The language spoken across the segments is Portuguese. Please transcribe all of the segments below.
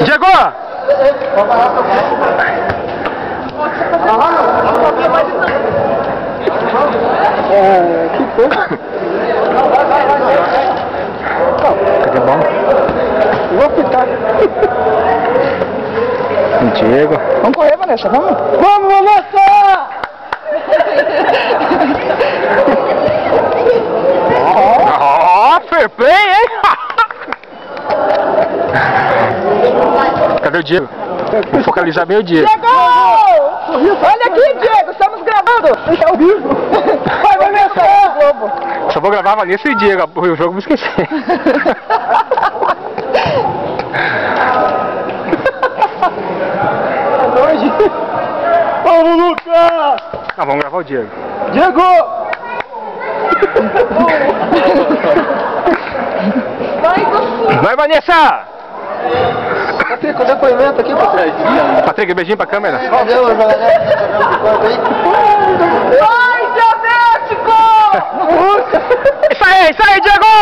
Diego! Que foi? Cadê bom? Vou apitar. Diego. Vamos correr, Vanessa, vamos? Vamos, Vanessa! Ó, fair play, hein? Cadê o Diego? Vou focalizar bem o Diego. Diego! Olha aqui, Diego, estamos gravando. Está ao vivo. Vai, Vanessa! Só vou gravar a Vanessa e o Diego, o jogo eu vou esquecer. Vamos, Lucas! Ah, vamos gravar o Diego. Diego! Vai, Vanessa! Patrick, o depoimento aqui pra trás. Patrick, beijinho pra câmera. Valeu, galera. Vai, diabético! Isso aí, Diego!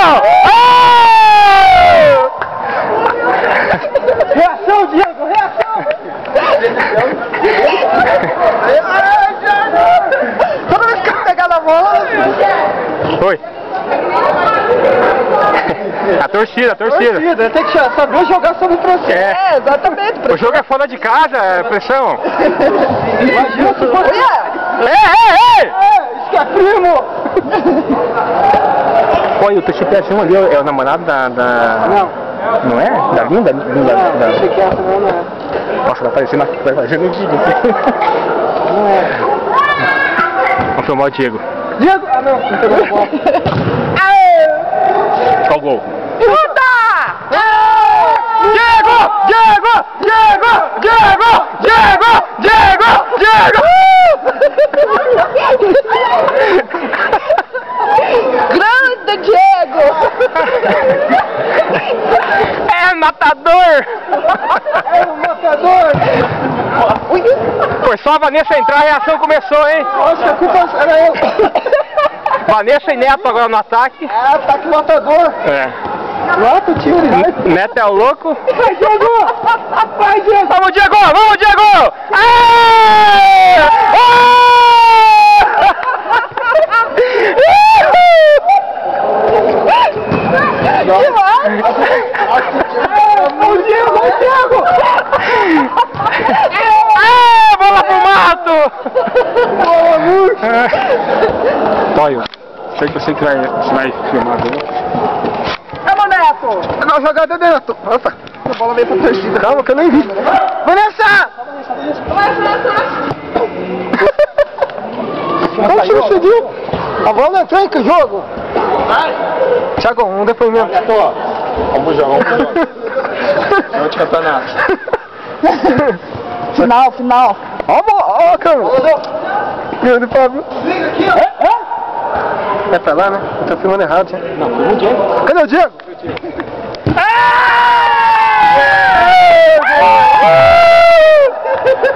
Reação, Diego, reação! Toda vez que eu pegar na bola... Oi. A torcida. Tem que saber jogar sob pressão. É, exatamente. O jogo é fora de casa, é pressão. Imagina se for... Ei! Isso que é primo! Oi, o TCPS1 ali é o namorado da... Não. Não é? Da Linda? Achei que essa não é. Nossa, vai aparecer no vídeo. Não é. Vamos filmar o Diego. Diego! Ah, não. Não pegou a bola. Qual o gol? Chuta! Diego! Grande Diego! É matador! É um matador! Foi só a Vanessa entrar, a reação começou, hein? Nossa, a culpa era eu! Vanessa e Neto agora no ataque. É, ataque matador! É. Mata o time, vai! Neto é o louco. Vai, Diego! Vai, Diego! Vamos, Diego! Aê! O Diego! Bola pro mato! Boa, Lúcio! Tóio, sei que você vai filmar agora. Vamos, Neto! Pegar a jogada, Neto! Opa! A bola veio pra torcida. Calma, que eu nem vi. Vanessa! Como você decidiu? A bola entrou em que jogo? Thiago, um depoimento. Vamos jogar um de campeonato. Final. Ó, a câmera. Grande Fábio. É pra lá, né? Eu tô filmando errado, hein? Não, foi o Diego. Cadê o Diego?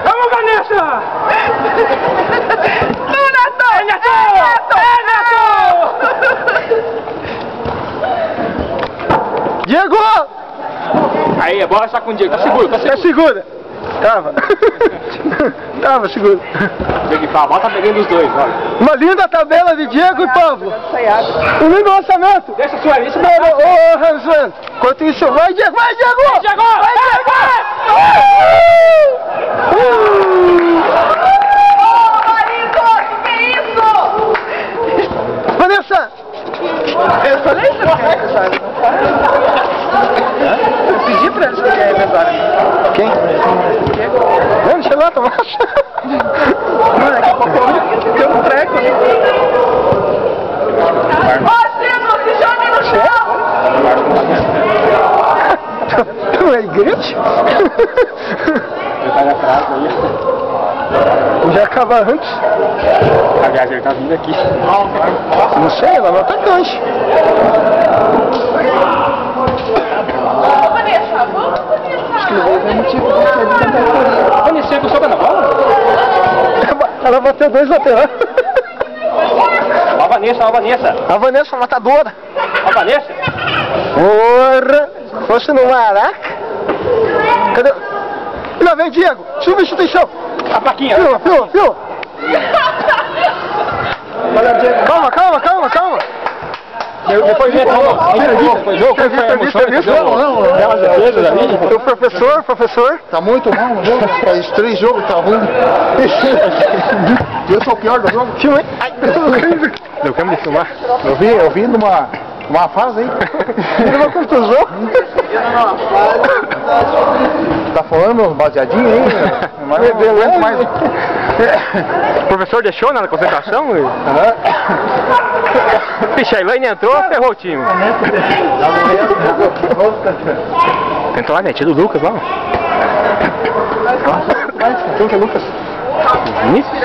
Vamos, Vanessa! Diego! Aí, a bola está com o Diego. Tá seguro. É segura. Tava seguro. A bola tá pegando os dois, olha. Uma linda tabela de Diego e Pablo. Um lindo lançamento. Deixa a sua isso. Ô, Hansen. Enquanto isso, vai, Diego! Vai, Diego! Vanessa! Eu falei isso, eu pedi pra eles que é agora. Quem? Não, deixa lá, Tomás. Não, daqui a pouco eu não treco. Ô, Diego, se jogue no chão! Tu é igreja? Ele tá atrás aí. Já acaba antes. Aliás, ele tá vindo aqui. Não sei, ela não tá cancha. Vanessa, gostou da bola? Ela bateu 2 laterais. Ó a Vanessa. A Vanessa, matadora. Ó a Vanessa. Porra, se fosse no Maraca. Cadê? E lá vem Diego, substituição. A plaquinha. Fila. Calma. Depois de o professor. Tá muito mal, faz 3 jogos, tá ruim. Eu sou o pior do jogo. Deu tempo de filmar? Eu vi numa fase aí. Não quantos jogos? Tá falando baseadinho aí? Mas não aguento mais. O professor deixou na concentração? Vixe, a Elaine entrou, ferrou o time. Tentou lá, né? Tia do Lucas lá. Quem que é Lucas? Vinícius?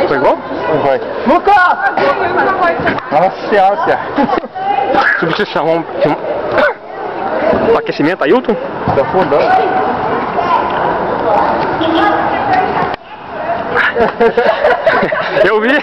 Foi gol? Vai. Lucas! Nossa senhora. Substituição, vamos filmar. O aquecimento, Ailton? Tá afundando. Eu vi.